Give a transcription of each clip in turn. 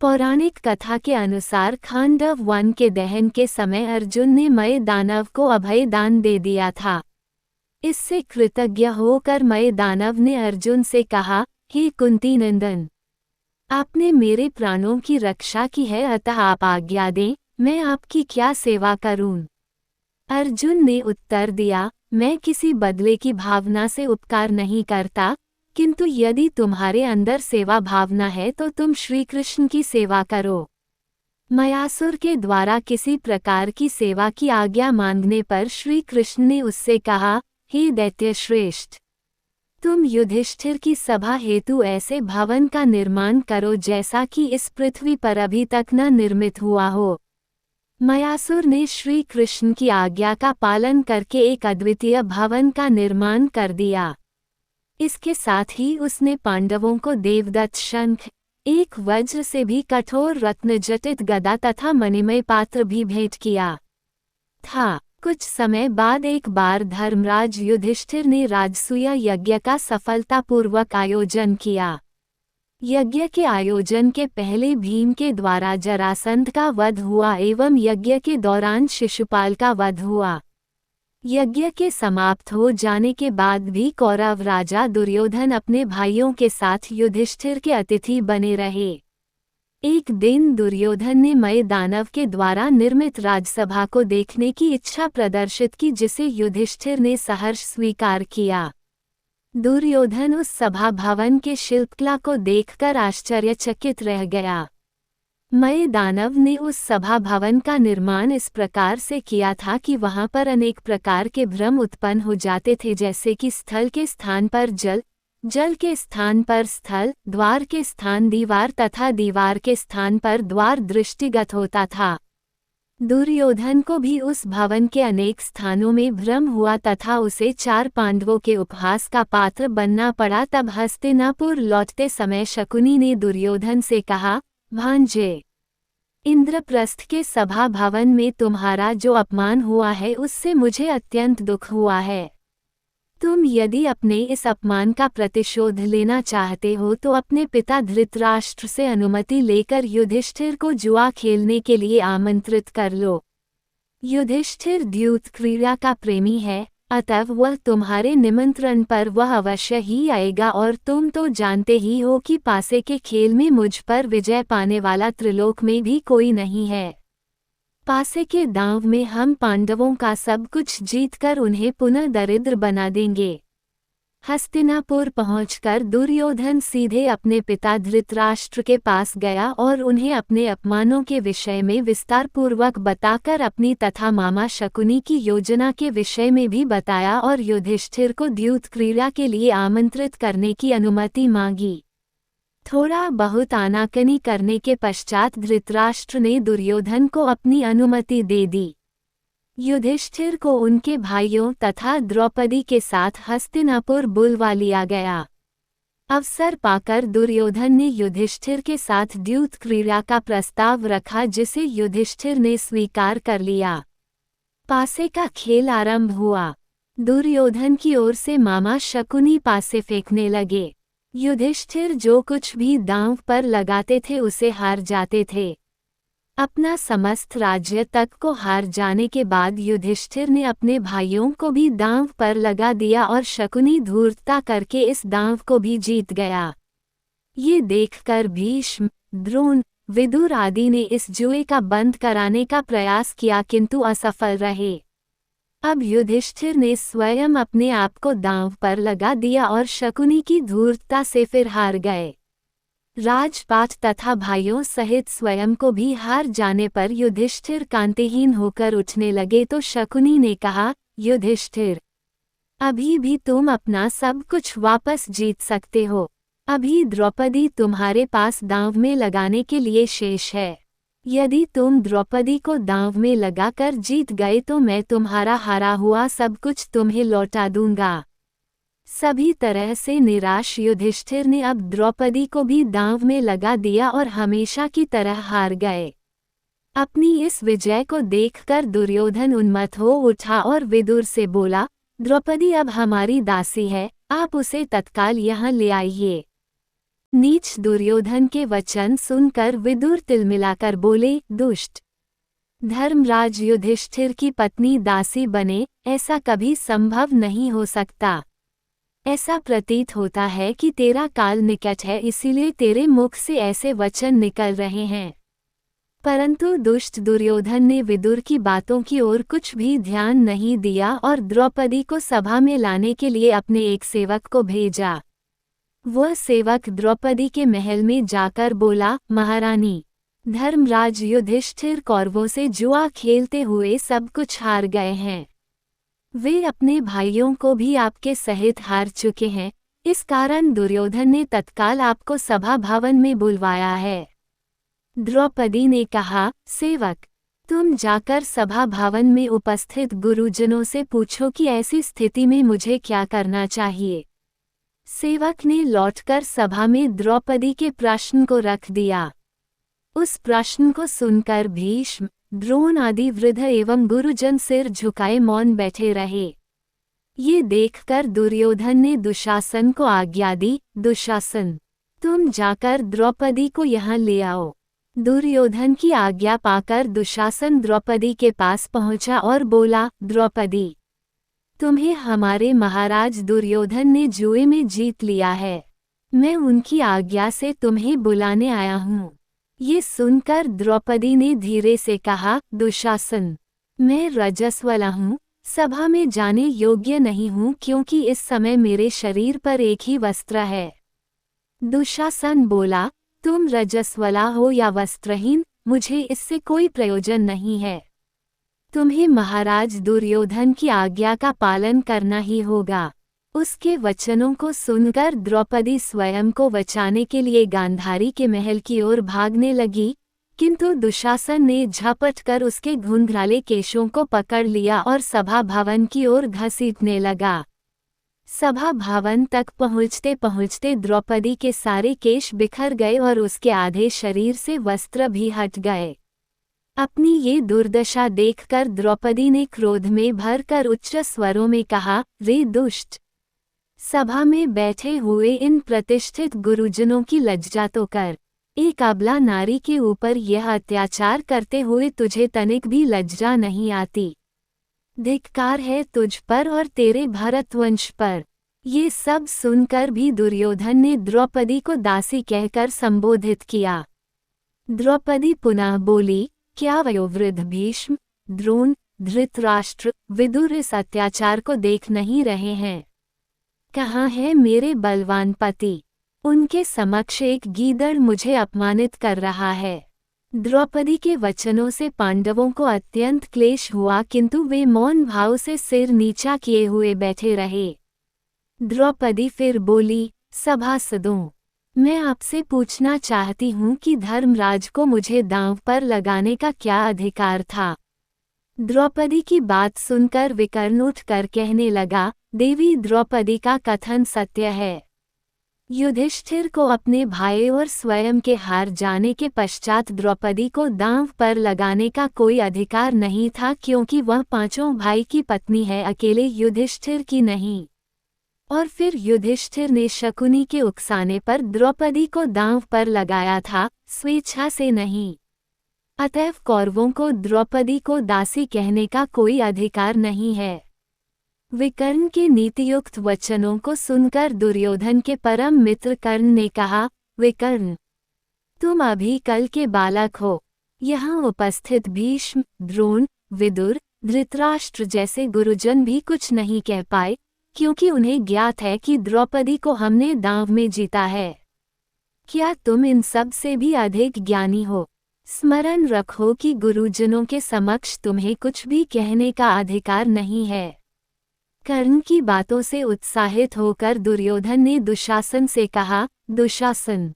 पौराणिक कथा के अनुसार खांडव वन के दहन के समय अर्जुन ने मय दानव को अभय दान दे दिया था। इससे कृतज्ञ होकर मय दानव ने अर्जुन से कहा, हे कुंती नंदन, आपने मेरे प्राणों की रक्षा की है, अतः आप आज्ञा दें, मैं आपकी क्या सेवा करूं। अर्जुन ने उत्तर दिया, मैं किसी बदले की भावना से उपकार नहीं करता, किंतु यदि तुम्हारे अंदर सेवा भावना है तो तुम श्री कृष्ण की सेवा करो। मयासुर के द्वारा किसी प्रकार की सेवा की आज्ञा मांगने पर श्री कृष्ण ने उससे कहा, हे दैत्य श्रेष्ठ, तुम युधिष्ठिर की सभा हेतु ऐसे भवन का निर्माण करो जैसा कि इस पृथ्वी पर अभी तक न निर्मित हुआ हो। मयासुर ने श्री कृष्ण की आज्ञा का पालन करके एक अद्वितीय भवन का निर्माण कर दिया। इसके साथ ही उसने पांडवों को देवदत्त शंख, एक वज्र से भी कठोर रत्न जटित गदा तथा मणिमय पात्र भी भेंट किया था। कुछ समय बाद एक बार धर्मराज युधिष्ठिर ने राजसूय यज्ञ का सफलतापूर्वक आयोजन किया। यज्ञ के आयोजन के पहले भीम के द्वारा जरासंध का वध हुआ एवं यज्ञ के दौरान शिशुपाल का वध हुआ। यज्ञ के समाप्त हो जाने के बाद भी कौरव राजा दुर्योधन अपने भाइयों के साथ युधिष्ठिर के अतिथि बने रहे। एक दिन दुर्योधन ने मय दानव के द्वारा निर्मित राजसभा को देखने की इच्छा प्रदर्शित की, जिसे युधिष्ठिर ने सहर्ष स्वीकार किया। दुर्योधन उस सभा भवन के शिल्पकला को देखकर आश्चर्यचकित रह गया। मय दानव ने उस सभा भवन का निर्माण इस प्रकार से किया था कि वहां पर अनेक प्रकार के भ्रम उत्पन्न हो जाते थे, जैसे कि स्थल के स्थान पर जल, जल के स्थान पर स्थल, द्वार के स्थान दीवार तथा दीवार के स्थान पर द्वार दृष्टिगत होता था। दुर्योधन को भी उस भवन के अनेक स्थानों में भ्रम हुआ तथा उसे 4 पांडवों के उपहास का पात्र बनना पड़ा। तब हस्तिनापुर लौटते समय शकुनी ने दुर्योधन से कहा, भांजे, इंद्रप्रस्थ के सभा भवन में तुम्हारा जो अपमान हुआ है उससे मुझे अत्यंत दुख हुआ है। तुम यदि अपने इस अपमान का प्रतिशोध लेना चाहते हो तो अपने पिता धृतराष्ट्र से अनुमति लेकर युधिष्ठिर को जुआ खेलने के लिए आमंत्रित कर लो। युधिष्ठिर द्यूत क्रीड़ा का प्रेमी है, अतः वह तुम्हारे निमंत्रण पर वह अवश्य ही आएगा, और तुम तो जानते ही हो कि पासे के खेल में मुझ पर विजय पाने वाला त्रिलोक में भी कोई नहीं है। पासे के दांव में हम पांडवों का सब कुछ जीतकर उन्हें पुनः दरिद्र बना देंगे। हस्तिनापुर पहुंचकर दुर्योधन सीधे अपने पिता धृतराष्ट्र के पास गया और उन्हें अपने अपमानों के विषय में विस्तारपूर्वक बताकर अपनी तथा मामा शकुनी की योजना के विषय में भी बताया और युधिष्ठिर को द्यूत क्रीड़ा के लिए आमंत्रित करने की अनुमति मांगी। थोड़ा बहुत आनाकानी करने के पश्चात धृतराष्ट्र ने दुर्योधन को अपनी अनुमति दे दी। युधिष्ठिर को उनके भाइयों तथा द्रौपदी के साथ हस्तिनापुर बुलवा लिया गया। अवसर पाकर दुर्योधन ने युधिष्ठिर के साथ द्यूत क्रीड़ा का प्रस्ताव रखा, जिसे युधिष्ठिर ने स्वीकार कर लिया। पासे का खेल आरंभ हुआ। दुर्योधन की ओर से मामा शकुनी पासे फेंकने लगे। युधिष्ठिर जो कुछ भी दांव पर लगाते थे उसे हार जाते थे। अपना समस्त राज्य तक को हार जाने के बाद युधिष्ठिर ने अपने भाइयों को भी दांव पर लगा दिया और शकुनी धूर्तता करके इस दांव को भी जीत गया। ये देखकर भीष्म, द्रोण, विदुर आदि ने इस जुए का बंद कराने का प्रयास किया, किंतु असफल रहे। अब युधिष्ठिर ने स्वयं अपने आप को दांव पर लगा दिया और शकुनी की धूर्तता से फिर हार गए। राजपाट तथा भाइयों सहित स्वयं को भी हार जाने पर युधिष्ठिर कांतिहीन होकर उठने लगे तो शकुनी ने कहा, युधिष्ठिर, अभी भी तुम अपना सब कुछ वापस जीत सकते हो। अभी द्रौपदी तुम्हारे पास दांव में लगाने के लिए शेष है। यदि तुम द्रौपदी को दांव में लगाकर जीत गए तो मैं तुम्हारा हारा हुआ सब कुछ तुम्हें लौटा दूंगा। सभी तरह से निराश युधिष्ठिर ने अब द्रौपदी को भी दांव में लगा दिया और हमेशा की तरह हार गए। अपनी इस विजय को देखकर दुर्योधन उन्मत्त हो उठा और विदुर से बोला, द्रौपदी अब हमारी दासी है, आप उसे तत्काल यहाँ ले आइए। नीच दुर्योधन के वचन सुनकर विदुर तिलमिलाकर बोले, दुष्ट धर्मराज युधिष्ठिर की पत्नी दासी बने, ऐसा कभी संभव नहीं हो सकता। ऐसा प्रतीत होता है कि तेरा काल निकट है, इसीलिए तेरे मुख से ऐसे वचन निकल रहे हैं। परंतु दुष्ट दुर्योधन ने विदुर की बातों की ओर कुछ भी ध्यान नहीं दिया और द्रौपदी को सभा में लाने के लिए अपने एक सेवक को भेजा। वह सेवक द्रौपदी के महल में जाकर बोला, महारानी, धर्मराज युधिष्ठिर कौरवों से जुआ खेलते हुए सब कुछ हार गए हैं। वे अपने भाइयों को भी आपके सहित हार चुके हैं, इस कारण दुर्योधन ने तत्काल आपको सभा भवन में बुलवाया है। द्रौपदी ने कहा, सेवक, तुम जाकर सभा भवन में उपस्थित गुरुजनों से पूछो कि ऐसी स्थिति में मुझे क्या करना चाहिए। सेवक ने लौटकर सभा में द्रौपदी के प्रश्न को रख दिया। उस प्रश्न को सुनकर भीष्म, द्रोण आदि वृद्ध एवं गुरुजन सिर झुकाए मौन बैठे रहे। ये देखकर दुर्योधन ने दुशासन को आज्ञा दी, दुशासन, तुम जाकर द्रौपदी को यहाँ ले आओ। दुर्योधन की आज्ञा पाकर दुशासन द्रौपदी के पास पहुंचा और बोला, द्रौपदी, तुम्हें हमारे महाराज दुर्योधन ने जुए में जीत लिया है। मैं उनकी आज्ञा से तुम्हें बुलाने आया हूँ। ये सुनकर द्रौपदी ने धीरे से कहा, दुशासन, मैं रजस्वला हूँ, सभा में जाने योग्य नहीं हूँ क्योंकि इस समय मेरे शरीर पर एक ही वस्त्र है। दुशासन बोला, तुम रजस्वला हो या वस्त्रहीन, मुझे इससे कोई प्रयोजन नहीं है। तुम्हें महाराज दुर्योधन की आज्ञा का पालन करना ही होगा। उसके वचनों को सुनकर द्रौपदी स्वयं को बचाने के लिए गांधारी के महल की ओर भागने लगी, किंतु दुशासन ने झपट कर उसके घुंघराले केशों को पकड़ लिया और सभा भवन की ओर घसीटने लगा। सभा भवन तक पहुँचते पहुँचते द्रौपदी के सारे केश बिखर गए और उसके आधे शरीर से वस्त्र भी हट गए। अपनी ये दुर्दशा देखकर द्रौपदी ने क्रोध में भरकर उच्च स्वरों में कहा, रे दुष्ट, सभा में बैठे हुए इन प्रतिष्ठित गुरुजनों की लज्जा तो कर। एक अबला नारी के ऊपर यह अत्याचार करते हुए तुझे तनिक भी लज्जा नहीं आती। धिक्कार है तुझ पर और तेरे भरतवंश पर। ये सब सुनकर भी दुर्योधन ने द्रौपदी को दासी कहकर संबोधित किया। द्रौपदी पुनः बोली, क्या वयोवृद्ध भीष्म, द्रोण, धृतराष्ट्र, विदुर इस अत्याचार को देख नहीं रहे हैं? कहाँ है मेरे बलवान पति? उनके समक्ष एक गीदड़ मुझे अपमानित कर रहा है। द्रौपदी के वचनों से पांडवों को अत्यंत क्लेश हुआ, किंतु वे मौन भाव से सिर नीचा किए हुए बैठे रहे। द्रौपदी फिर बोली, सभासदों, मैं आपसे पूछना चाहती हूँ कि धर्मराज को मुझे दांव पर लगाने का क्या अधिकार था? द्रौपदी की बात सुनकर विकर्ण उठकर कहने लगा, देवी द्रौपदी का कथन सत्य है। युधिष्ठिर को अपने भाई और स्वयं के हार जाने के पश्चात द्रौपदी को दांव पर लगाने का कोई अधिकार नहीं था, क्योंकि वह पांचों भाई की पत्नी है, अकेले युधिष्ठिर की नहीं। और फिर युधिष्ठिर ने शकुनी के उकसाने पर द्रौपदी को दांव पर लगाया था, स्वेच्छा से नहीं। अतएव कौरवों को द्रौपदी को दासी कहने का कोई अधिकार नहीं है। विकर्ण के नीतियुक्त वचनों को सुनकर दुर्योधन के परम मित्र कर्ण ने कहा, विकर्ण, तुम अभी कल के बालक हो। यहाँ उपस्थित भीष्म, द्रोण, विदुर, धृतराष्ट्र जैसे गुरुजन भी कुछ नहीं कह पाए, क्योंकि उन्हें ज्ञात है कि द्रौपदी को हमने दांव में जीता है। क्या तुम इन सब से भी अधिक ज्ञानी हो? स्मरण रखो कि गुरुजनों के समक्ष तुम्हें कुछ भी कहने का अधिकार नहीं है। कर्ण की बातों से उत्साहित होकर दुर्योधन ने दुशासन से कहा, दुशासन,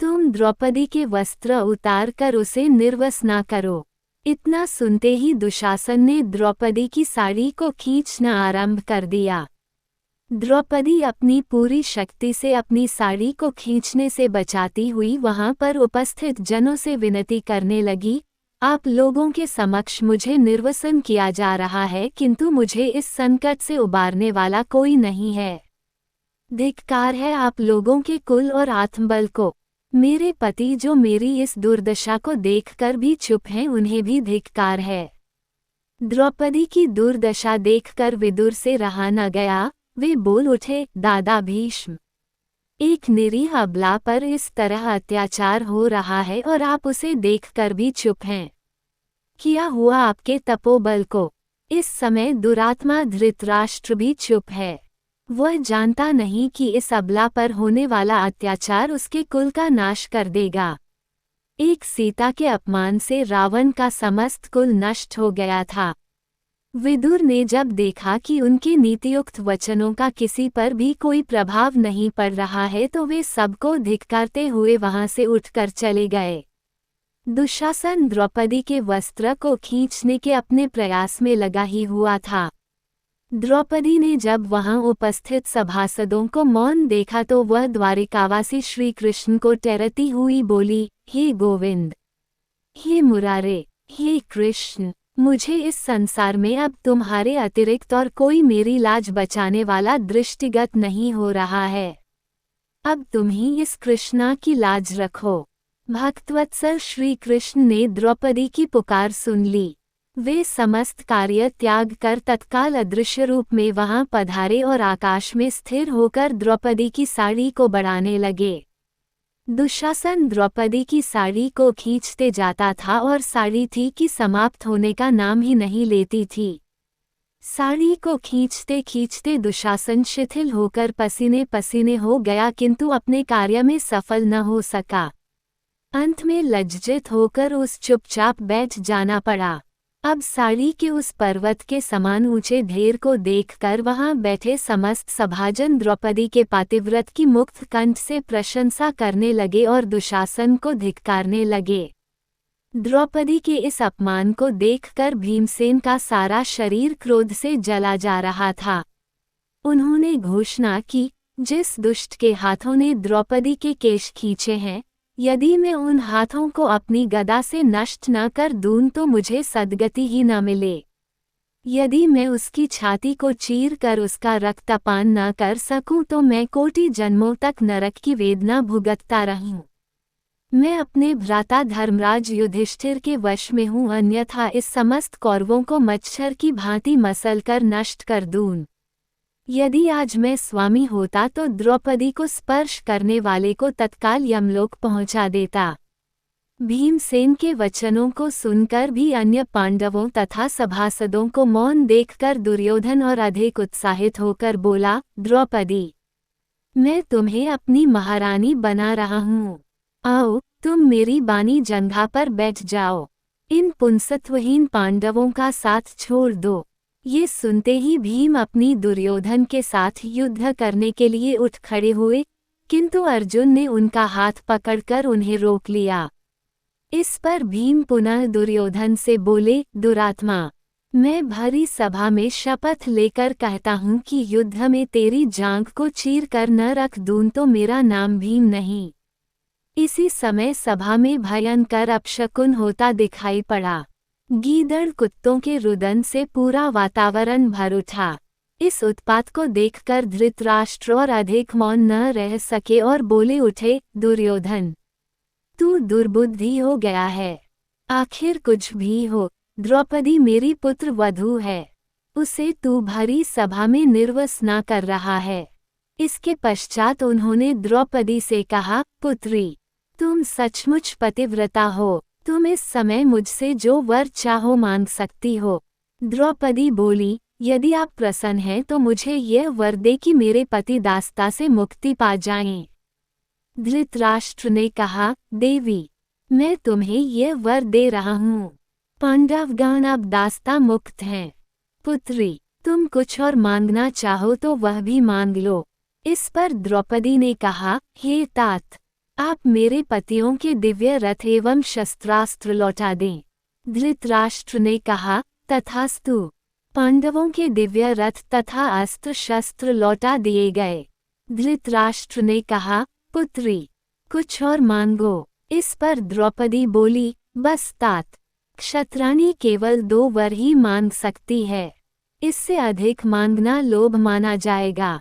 तुम द्रौपदी के वस्त्र उतार कर उसे निर्वस्ना करो। इतना सुनते ही दुशासन ने द्रौपदी की साड़ी को खींचना आरंभ कर दिया। द्रौपदी अपनी पूरी शक्ति से अपनी साड़ी को खींचने से बचाती हुई वहां पर उपस्थित जनों से विनती करने लगी, आप लोगों के समक्ष मुझे निर्वसन किया जा रहा है, किंतु मुझे इस संकट से उबारने वाला कोई नहीं है। धिक्कार है आप लोगों के कुल और आत्मबल को। मेरे पति जो मेरी इस दुर्दशा को देखकर भी चुप हैं, उन्हें भी धिक्कार है। द्रौपदी की दुर्दशा देखकर विदुर से रहा न गया। वे बोल उठे, दादा भीष्म, एक निरीह अबला पर इस तरह अत्याचार हो रहा है और आप उसे देखकर भी चुप हैं। क्या हुआ आपके तपोबल को? इस समय दुरात्मा धृतराष्ट्र भी चुप है। वह जानता नहीं कि इस अबला पर होने वाला अत्याचार उसके कुल का नाश कर देगा। एक सीता के अपमान से रावण का समस्त कुल नष्ट हो गया था। विदुर ने जब देखा कि उनके नीतियुक्त वचनों का किसी पर भी कोई प्रभाव नहीं पड़ रहा है, तो वे सबको धिक्कारते हुए वहां से उठकर चले गए। दुशासन द्रौपदी के वस्त्र को खींचने के अपने प्रयास में लगा ही हुआ था। द्रौपदी ने जब वहां उपस्थित सभासदों को मौन देखा तो वह द्वारिकावासी श्री कृष्ण को टेरती हुई बोली, हे गोविंद, हे मुरारे, हे कृष्ण, मुझे इस संसार में अब तुम्हारे अतिरिक्त और कोई मेरी लाज बचाने वाला दृष्टिगत नहीं हो रहा है। अब तुम ही इस कृष्णा की लाज रखो। भक्तवत्सल श्री कृष्ण ने द्रौपदी की पुकार सुन ली। वे समस्त कार्य त्याग कर तत्काल अदृश्य रूप में वहां पधारे और आकाश में स्थिर होकर द्रौपदी की साड़ी को बढ़ाने लगे। दुशासन द्रौपदी की साड़ी को खींचते जाता था और साड़ी थी कि समाप्त होने का नाम ही नहीं लेती थी। साड़ी को खींचते खींचते दुशासन शिथिल होकर पसीने पसीने हो गया, किंतु अपने कार्य में सफल न हो सका। अंत में लज्जित होकर उस चुपचाप बैठ जाना पड़ा। अब साड़ी के उस पर्वत के समान ऊंचे ढेर को देखकर वहां बैठे समस्त सभाजन द्रौपदी के पातिव्रत की मुक्त कंठ से प्रशंसा करने लगे और दुशासन को धिक्कारने लगे। द्रौपदी के इस अपमान को देखकर भीमसेन का सारा शरीर क्रोध से जला जा रहा था। उन्होंने घोषणा की, जिस दुष्ट के हाथों ने द्रौपदी के केश खींचे हैं, यदि मैं उन हाथों को अपनी गदा से नष्ट न कर दूं तो मुझे सद्गति ही न मिले। यदि मैं उसकी छाती को चीर कर उसका रक्तपान न कर सकूं तो मैं कोटि जन्मों तक नरक की वेदना भुगतता रहूं। मैं अपने भ्राता धर्मराज युधिष्ठिर के वश में हूं, अन्यथा इस समस्त कौरवों को मच्छर की भांति मसल कर नष्ट कर दूं। यदि आज मैं स्वामी होता तो द्रौपदी को स्पर्श करने वाले को तत्काल यमलोक पहुंचा देता। भीमसेन के वचनों को सुनकर भी अन्य पांडवों तथा सभासदों को मौन देखकर दुर्योधन और अधिक उत्साहित होकर बोला, द्रौपदी, मैं तुम्हें अपनी महारानी बना रहा हूँ। आओ, तुम मेरी बानी जंघा पर बैठ जाओ। इन पुंसत्वहीन पांडवों का साथ छोड़ दो। ये सुनते ही भीम अपनी दुर्योधन के साथ युद्ध करने के लिए उठ खड़े हुए, किंतु अर्जुन ने उनका हाथ पकड़कर उन्हें रोक लिया। इस पर भीम पुनः दुर्योधन से बोले, दुरात्मा, मैं भरी सभा में शपथ लेकर कहता हूँ कि युद्ध में तेरी जांघ को चीर कर न रख दूं तो मेरा नाम भीम नहीं। इसी समय सभा में भयंकर अपशकुन होता दिखाई पड़ा। गीदड़ कुत्तों के रुदन से पूरा वातावरण भर उठा। इस उत्पात को देखकर धृतराष्ट्र और अधिक मौन न रह सके और बोले उठे, दुर्योधन, तू दुर्बुद्धि हो गया है। आखिर कुछ भी हो, द्रौपदी मेरी पुत्र वधू है। उसे तू भरी सभा में निर्वस न कर रहा है। इसके पश्चात उन्होंने द्रौपदी से कहा, पुत्री, तुम सचमुच पतिव्रता हो। तुम इस समय मुझसे जो वर चाहो मांग सकती हो। द्रौपदी बोली, यदि आप प्रसन्न हैं तो मुझे यह वर दे कि मेरे पति दास्ता से मुक्ति पा जाएं। धृतराष्ट्र ने कहा, देवी, मैं तुम्हें यह वर दे रहा हूँ। पांडवगण अब दास्ता मुक्त हैं। पुत्री, तुम कुछ और मांगना चाहो तो वह भी मांग लो। इस पर द्रौपदी ने कहा, हे तात, आप मेरे पतियों के दिव्य रथ एवं शस्त्रास्त्र लौटा दें। धृतराष्ट्र ने कहा, तथास्तु। पांडवों के दिव्य रथ तथा अस्त्र शस्त्र लौटा दिए गए। धृतराष्ट्र ने कहा, पुत्री, कुछ और मांगो। इस पर द्रौपदी बोली, बस तात, क्षत्राणी केवल 2 वर ही मांग सकती है। इससे अधिक मांगना लोभ माना जाएगा।